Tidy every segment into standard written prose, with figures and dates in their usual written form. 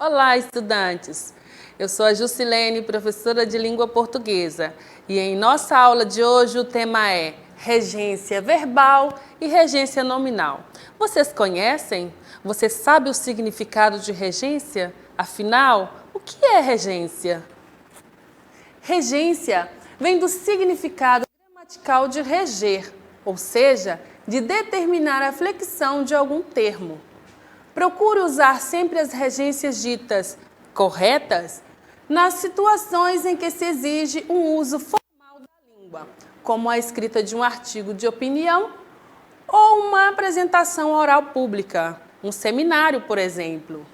Olá, estudantes! Eu sou a Jusilene, professora de língua portuguesa, e em nossa aula de hoje o tema é regência verbal e regência nominal. Vocês conhecem? Você sabe o significado de regência? Afinal, o que é regência? Regência vem do significado gramatical de reger, ou seja, de determinar a flexão de algum termo. Procure usar sempre as regências ditas corretas nas situações em que se exige um uso formal da língua, como a escrita de um artigo de opinião ou uma apresentação oral pública, um seminário, por exemplo.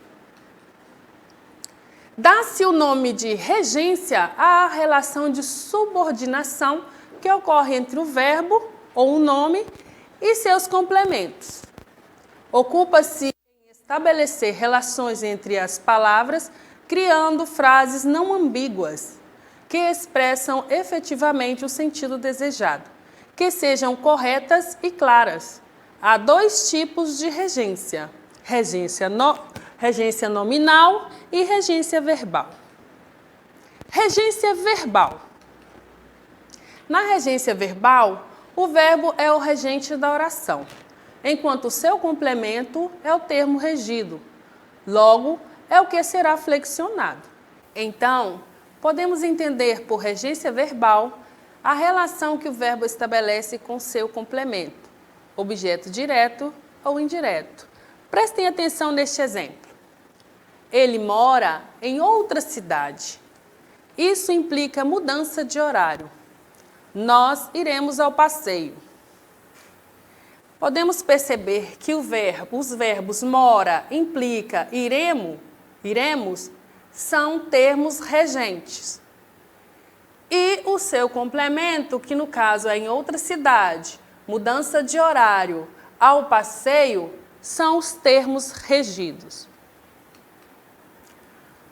Dá-se o nome de regência à relação de subordinação que ocorre entre o verbo ou o nome e seus complementos. Ocupa-se em estabelecer relações entre as palavras, criando frases não ambíguas, que expressam efetivamente o sentido desejado, que sejam corretas e claras. Há dois tipos de regência: regência nominal e regência verbal. Regência verbal. Na regência verbal, o verbo é o regente da oração, enquanto o seu complemento é o termo regido. Logo, é o que será flexionado. Então, podemos entender por regência verbal a relação que o verbo estabelece com seu complemento, objeto direto ou indireto. Prestem atenção neste exemplo. Ele mora em outra cidade. Isso implica mudança de horário. Nós iremos ao passeio. Podemos perceber que os verbos mora, implica, iremos, são termos regentes. E o seu complemento, que no caso é em outra cidade, mudança de horário, ao passeio, são os termos regidos.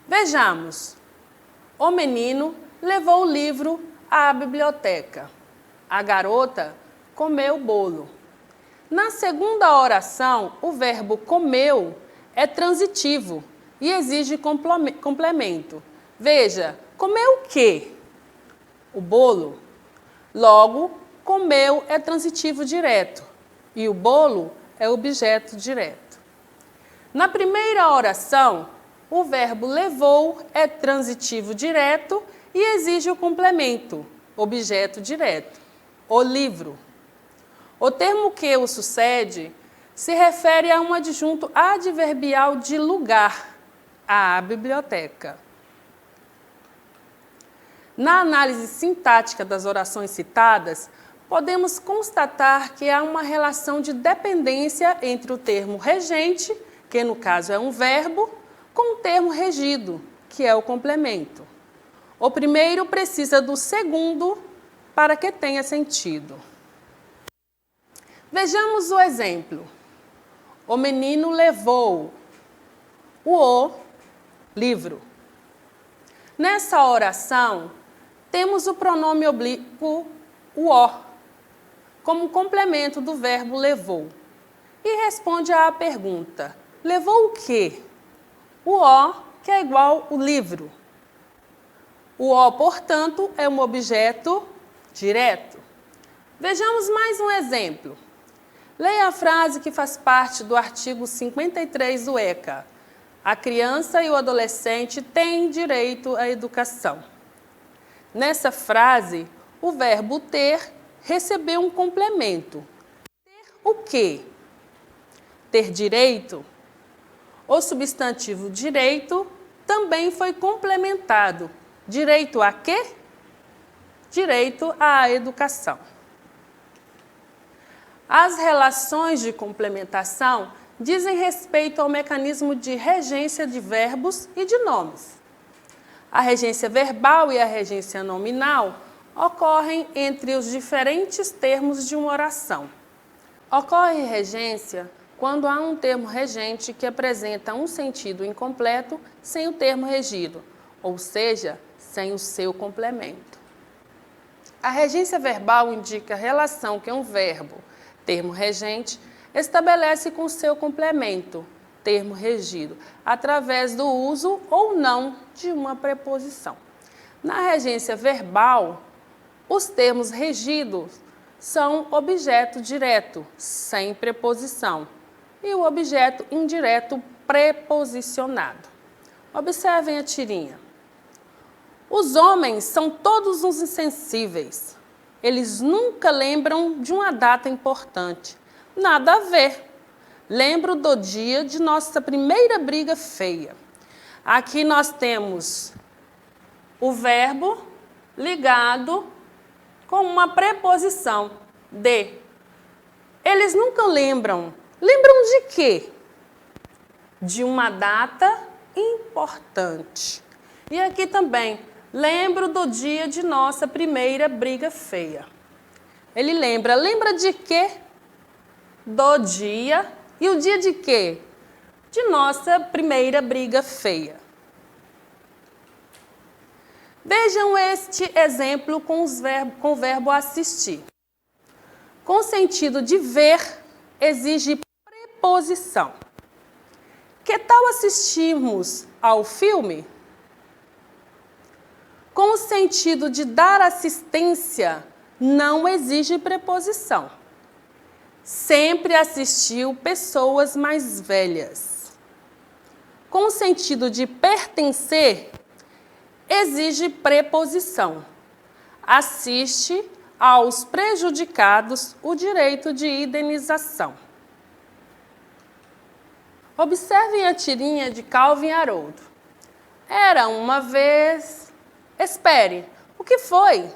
Vejamos. O menino levou o livro à biblioteca. A garota comeu o bolo. Na segunda oração, o verbo comeu é transitivo e exige complemento. Veja, comeu o quê? O bolo. Logo, comeu é transitivo direto e o bolo é objeto direto. Na primeira oração, o verbo levou é transitivo direto e exige o complemento, objeto direto, o livro. O termo que o sucede se refere a um adjunto adverbial de lugar, a biblioteca. Na análise sintática das orações citadas, podemos constatar que há uma relação de dependência entre o termo regente, que no caso é um verbo, com o termo regido, que é o complemento. O primeiro precisa do segundo para que tenha sentido. Vejamos o exemplo. O menino levou o livro. Nessa oração, temos o pronome oblíquo o como complemento do verbo levou. E responde à pergunta: levou o quê? O que é igual o livro. O portanto, é um objeto direto. Vejamos mais um exemplo. Leia a frase que faz parte do artigo 53 do ECA. A criança e o adolescente têm direito à educação. Nessa frase, o verbo ter recebeu um complemento. Ter o quê? Ter direito? O substantivo direito também foi complementado. Direito a quê? Direito à educação. As relações de complementação dizem respeito ao mecanismo de regência de verbos e de nomes. A regência verbal e a regência nominal ocorrem entre os diferentes termos de uma oração. Ocorre regência quando há um termo regente que apresenta um sentido incompleto sem o termo regido, ou seja, sem o seu complemento. A regência verbal indica a relação que um verbo, termo regente, estabelece com seu complemento, termo regido, através do uso ou não de uma preposição. Na regência verbal, os termos regidos são objeto direto, sem preposição, e o objeto indireto preposicionado. Observem a tirinha. Os homens são todos uns insensíveis. Eles nunca lembram de uma data importante. Nada a ver. Lembro do dia de nossa primeira briga feia. Aqui nós temos o verbo ligado com uma preposição de. Eles nunca lembram. Lembram de quê? De uma data importante. E aqui também, lembro do dia de nossa primeira briga feia. Ele lembra de quê? Do dia. E o dia de quê? De nossa primeira briga feia. Vejam este exemplo com o verbo assistir. Com o sentido de ver, exige preposição. Que tal assistirmos ao filme? Com o sentido de dar assistência, não exige preposição. Sempre assistiu pessoas mais velhas. Com o sentido de pertencer, exige preposição. Assiste aos prejudicados o direito de indenização. Observem a tirinha de Calvin Haroldo. Era uma vez... Espere, o que foi?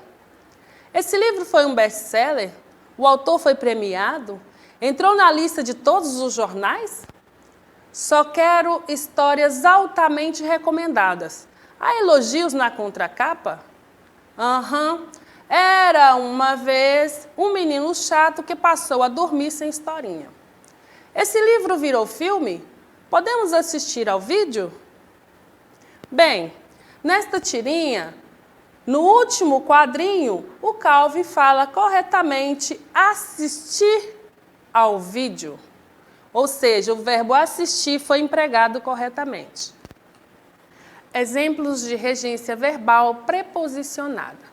Esse livro foi um best-seller? O autor foi premiado? Entrou na lista de todos os jornais? Só quero histórias altamente recomendadas. Há elogios na contracapa? Era uma vez um menino chato que passou a dormir sem historinha. Esse livro virou filme? Podemos assistir ao vídeo? Bem, nesta tirinha, no último quadrinho, o Calvin fala corretamente assistir ao vídeo. Ou seja, o verbo assistir foi empregado corretamente. Exemplos de regência verbal preposicionada.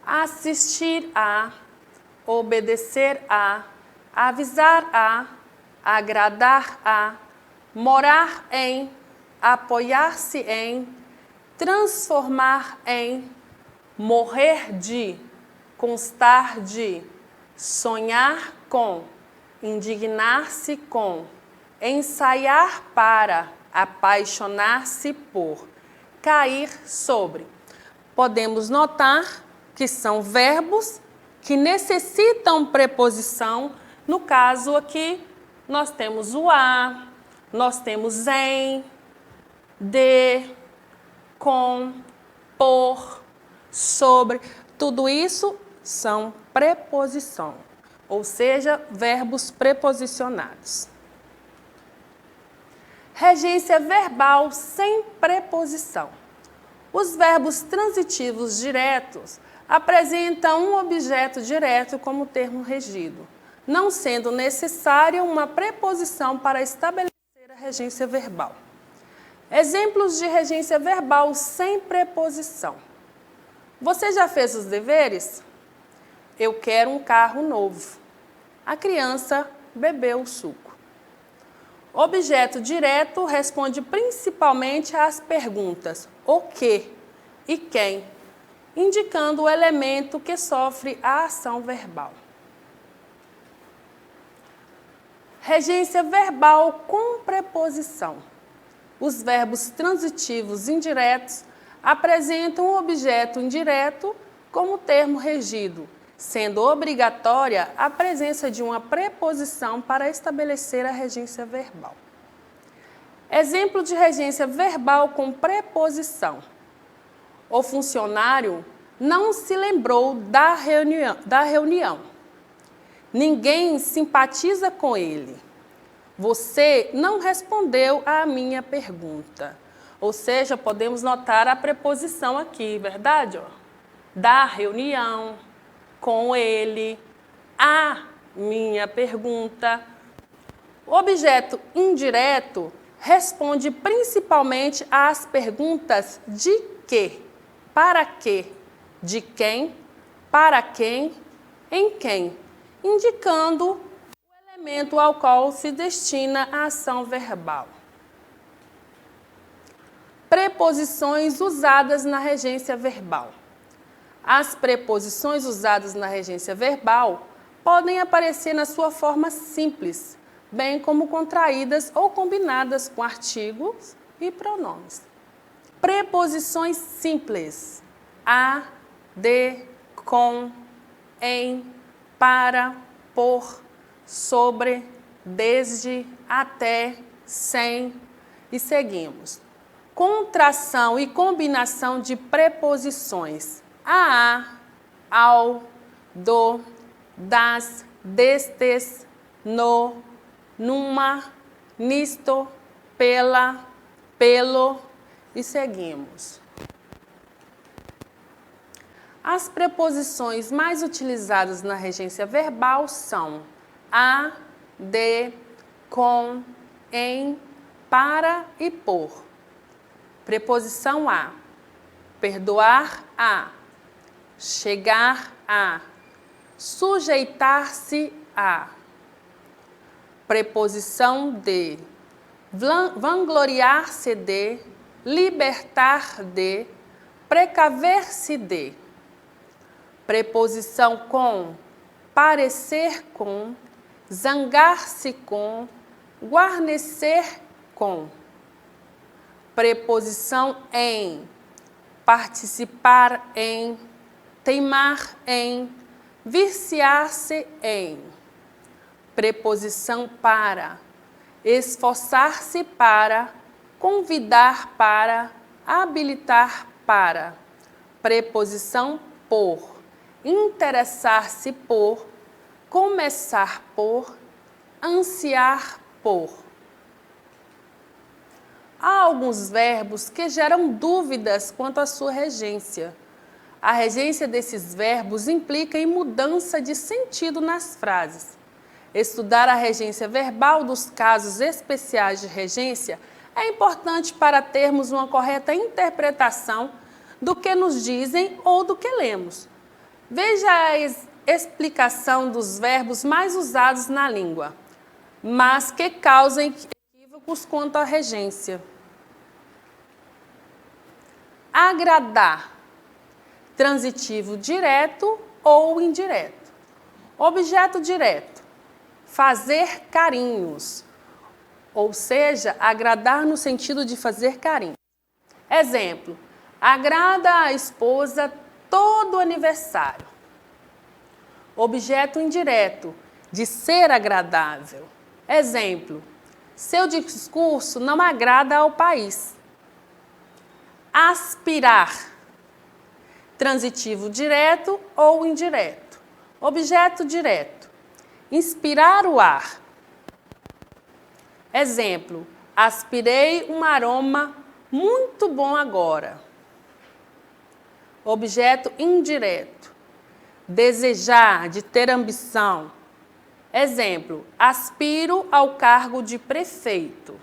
Assistir a, obedecer a, avisar a, agradar a, morar em, apoiar-se em, transformar em, morrer de, constar de, sonhar com, indignar-se com, ensaiar para, apaixonar-se por, cair sobre. Podemos notar que são verbos que necessitam preposição. No caso aqui, nós temos o a, nós temos em, de, com, por, sobre. Tudo isso são preposição, ou seja, verbos preposicionados. Regência verbal sem preposição. Os verbos transitivos diretos apresentam um objeto direto como termo regido, não sendo necessária uma preposição para estabelecer a regência verbal. Exemplos de regência verbal sem preposição. Você já fez os deveres? Eu quero um carro novo. A criança bebeu o suco. Objeto direto responde principalmente às perguntas o que e quem, indicando o elemento que sofre a ação verbal. Regência verbal com preposição. Os verbos transitivos indiretos apresentam um objeto indireto como termo regido, sendo obrigatória a presença de uma preposição para estabelecer a regência verbal. Exemplo de regência verbal com preposição. O funcionário não se lembrou da reunião. Ninguém simpatiza com ele. Você não respondeu à minha pergunta. Ou seja, podemos notar a preposição aqui, verdade? Da reunião, com ele, a minha pergunta. O objeto indireto responde principalmente às perguntas de que, para quê, de quem, para quem, em quem, indicando o elemento ao qual se destina a ação verbal. Preposições usadas na regência verbal. As preposições usadas na regência verbal podem aparecer na sua forma simples, bem como contraídas ou combinadas com artigos e pronomes. Preposições simples: a, de, com, em, para, por, sobre, desde, até, sem e seguimos. Contração e combinação de preposições: a, ao, do, das, destes, no, numa, nisto, pela, pelo e seguimos. As preposições mais utilizadas na regência verbal são a, de, com, em, para e por. Preposição a: perdoar a, chegar a, sujeitar-se a. Preposição de: vangloriar-se de, libertar de, precaver-se de. Preposição com: parecer com, zangar-se com, guarnecer com. Preposição em: participar em, teimar em, viciar-se em. Preposição para: esforçar-se para, convidar para, habilitar para. Preposição por: interessar-se por, começar por, ansiar por. Há alguns verbos que geram dúvidas quanto à sua regência. A regência desses verbos implica em mudança de sentido nas frases. Estudar a regência verbal dos casos especiais de regência é importante para termos uma correta interpretação do que nos dizem ou do que lemos. Veja a explicação dos verbos mais usados na língua, mas que causam equívocos quanto à regência. Agradar, transitivo direto ou indireto. Objeto direto: fazer carinhos, ou seja, agradar no sentido de fazer carinho. Exemplo: agrada a esposa todo aniversário. Objeto indireto: de ser agradável. Exemplo: seu discurso não agrada ao país. Aspirar, transitivo direto ou indireto. Objeto direto: inspirar o ar. Exemplo: aspirei um aroma muito bom agora. Objeto indireto: desejar, de ter ambição. Exemplo: aspiro ao cargo de prefeito.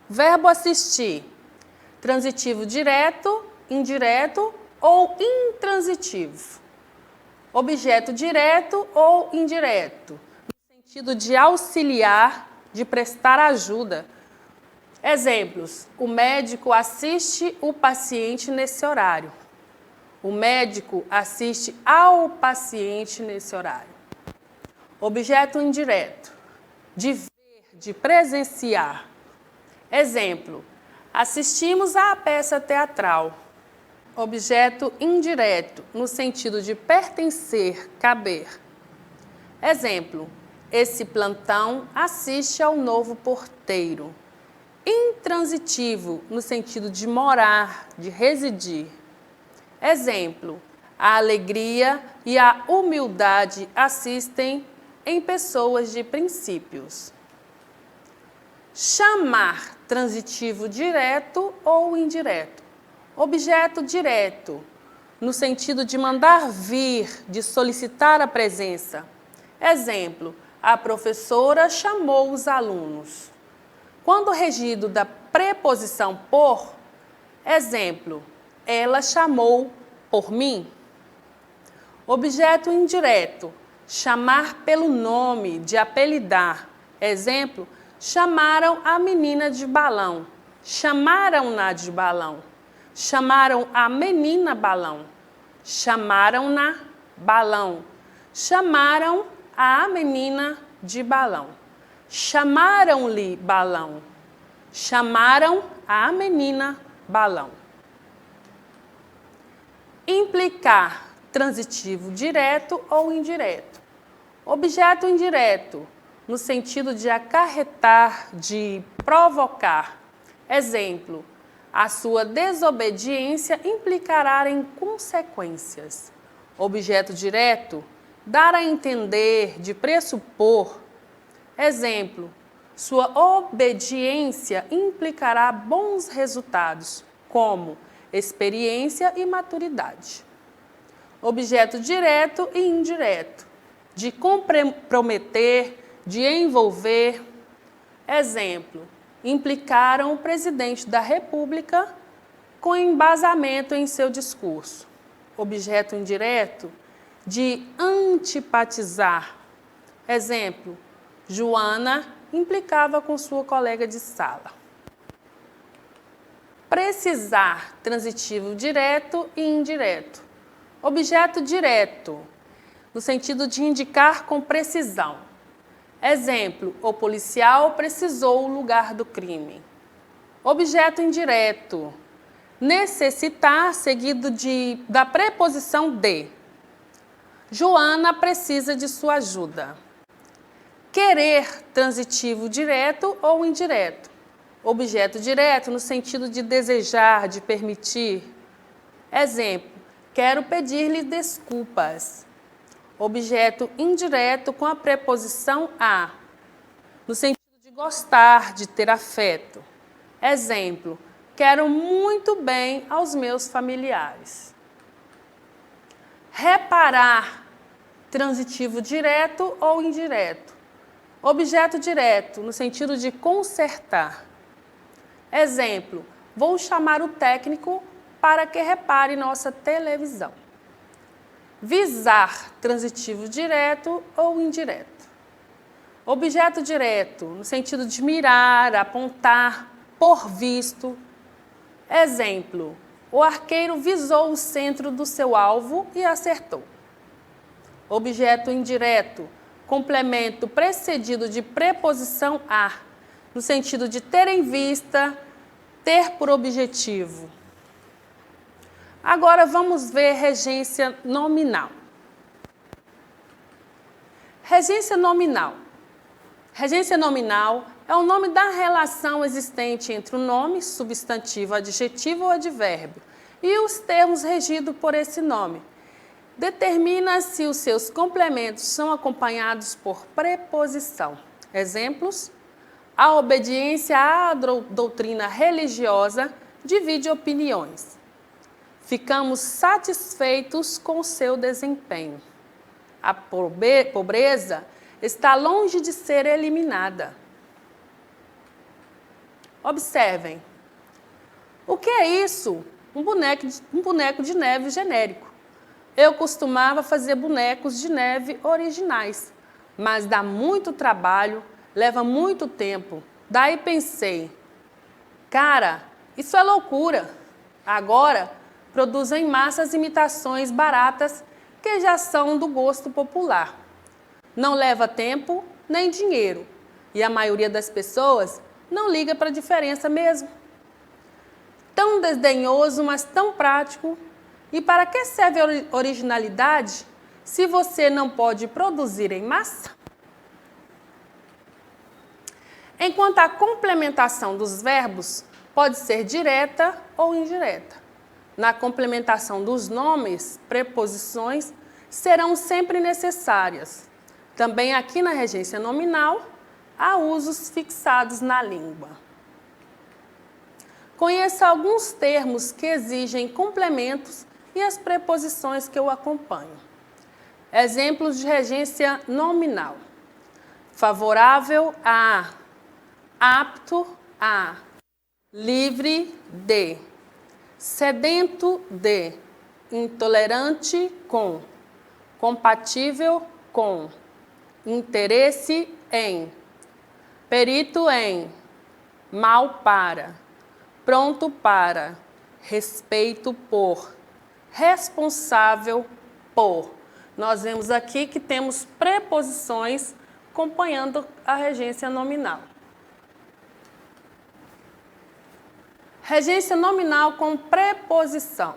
Verbo assistir: transitivo direto, indireto ou intransitivo. Objeto direto ou indireto, no sentido de auxiliar, de prestar ajuda. Exemplos: o médico assiste o paciente nesse horário. O médico assiste ao paciente nesse horário. Objeto indireto: de ver, de presenciar. Exemplo: assistimos à peça teatral. Objeto indireto, no sentido de pertencer, caber. Exemplo: esse plantão assiste ao novo porteiro. Intransitivo, no sentido de morar, de residir. Exemplo: a alegria e a humildade assistem em pessoas de princípios. Chamar, transitivo direto ou indireto. Objeto direto, no sentido de mandar vir, de solicitar a presença. Exemplo: A professora chamou os alunos. Quando regido da preposição por, exemplo, ela chamou por mim. Objeto indireto, chamar pelo nome, de apelidar. Exemplo, chamaram a menina de balão. Chamaram-na de balão. Chamaram a menina balão. Chamaram-na balão. Chamaram a menina de balão. Chamaram-lhe balão. Chamaram a menina balão. Implicar, transitivo direto ou indireto. Objeto indireto, no sentido de acarretar, de provocar. Exemplo, a sua desobediência implicará em consequências. Objeto direto, dar a entender, de pressupor. Exemplo, sua obediência implicará bons resultados, como experiência e maturidade. Objeto direto e indireto, de comprometer, de envolver. Exemplo, implicaram o presidente da República com embasamento em seu discurso. Objeto indireto, de antipatizar. Exemplo, Joana implicava com sua colega de sala. Precisar, transitivo direto e indireto. Objeto direto, no sentido de indicar com precisão. Exemplo, o policial precisou o lugar do crime. Objeto indireto, necessitar, seguido da preposição de. Joana precisa de sua ajuda. Querer, transitivo direto ou indireto. Objeto direto, no sentido de desejar, de permitir. Exemplo, quero pedir-lhe desculpas. Objeto indireto com a preposição a, no sentido de gostar, de ter afeto. Exemplo, quero muito bem aos meus familiares. Reparar, transitivo direto ou indireto. Objeto direto, no sentido de consertar. Exemplo, vou chamar o técnico para que repare nossa televisão. Visar, transitivo direto ou indireto. Objeto direto, no sentido de mirar, apontar, por visto. Exemplo, o arqueiro visou o centro do seu alvo e acertou. Objeto indireto, complemento precedido de preposição a, no sentido de ter em vista, ter por objetivo. Agora vamos ver regência nominal. Regência nominal. Regência nominal é o nome da relação existente entre o nome, substantivo, adjetivo ou advérbio e os termos regidos por esse nome. Determina se os seus complementos são acompanhados por preposição. Exemplos: a obediência à doutrina religiosa divide opiniões. Ficamos satisfeitos com o seu desempenho. A pobreza está longe de ser eliminada. Observem. O que é isso? Um boneco de neve genérico. Eu costumava fazer bonecos de neve originais, mas dá muito trabalho, leva muito tempo. Daí pensei, cara, isso é loucura. Agora, produzem em massa as imitações baratas que já são do gosto popular. Não leva tempo nem dinheiro e a maioria das pessoas não liga para a diferença mesmo. Tão desdenhoso, mas tão prático. E para que serve a originalidade se você não pode produzir em massa? Enquanto a complementação dos verbos pode ser direta ou indireta. Na complementação dos nomes, preposições serão sempre necessárias. Também aqui na regência nominal, há usos fixados na língua. Conheça alguns termos que exigem complementos e as preposições que o acompanham. Exemplos de regência nominal. favorável a, apto a, livre de, sedento de, intolerante com, compatível com, interesse em, perito em, mal para, pronto para, respeito por, responsável por. Nós vemos aqui que temos preposições acompanhando a regência nominal. Regência nominal com preposição.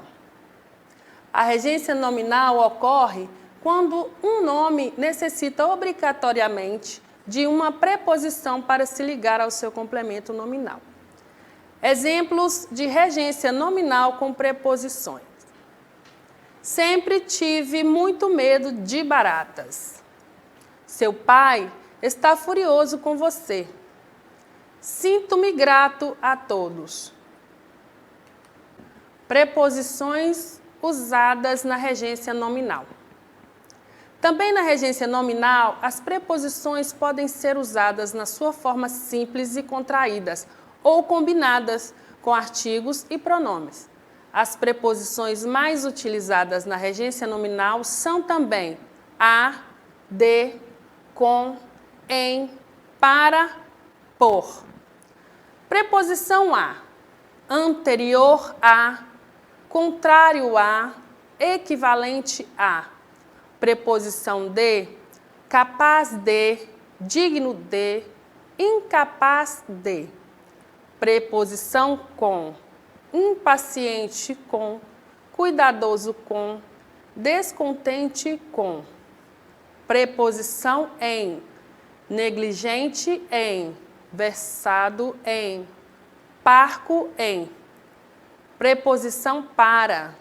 A regência nominal ocorre quando um nome necessita obrigatoriamente de uma preposição para se ligar ao seu complemento nominal. Exemplos de regência nominal com preposições. Sempre tive muito medo de baratas. Seu pai está furioso com você. Sinto-me grato a todos. Preposições usadas na regência nominal. Também na regência nominal, as preposições podem ser usadas na sua forma simples e contraídas, ou combinadas com artigos e pronomes. As preposições mais utilizadas na regência nominal são também a, de, com, em, para, por. Preposição a, anterior a, contrário a, equivalente a. Preposição de, capaz de, digno de, incapaz de. Preposição com, impaciente com, cuidadoso com, descontente com. Preposição em, negligente em, versado em, parco em. Preposição para,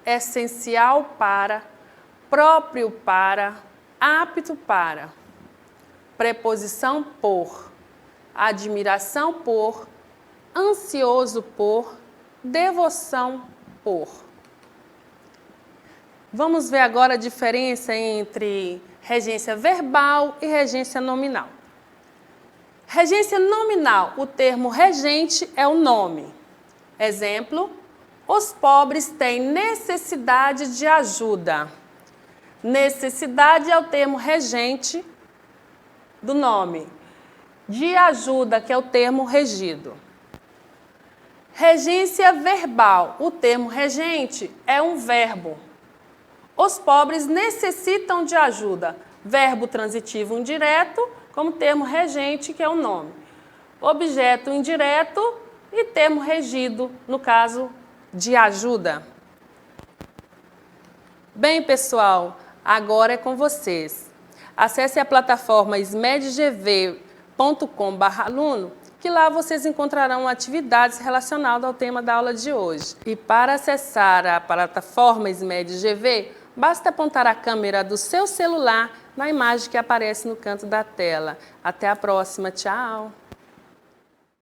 essencial para, próprio para, apto para. Preposição por, admiração por, ansioso por, devoção por. Vamos ver agora a diferença entre regência verbal e regência nominal. Regência nominal, o termo regente é o nome. Exemplo, os pobres têm necessidade de ajuda. Necessidade é o termo regente do nome. De ajuda, que é o termo regido. Regência verbal. O termo regente é um verbo. Os pobres necessitam de ajuda. Verbo transitivo indireto, como termo regente, que é o nome. Objeto indireto e termo regido, no caso de ajuda. Bem, pessoal, agora é com vocês. Acesse a plataforma smedgv.com/aluno, que lá vocês encontrarão atividades relacionadas ao tema da aula de hoje. E para acessar a plataforma SMED-GV, basta apontar a câmera do seu celular na imagem que aparece no canto da tela. Até a próxima, tchau!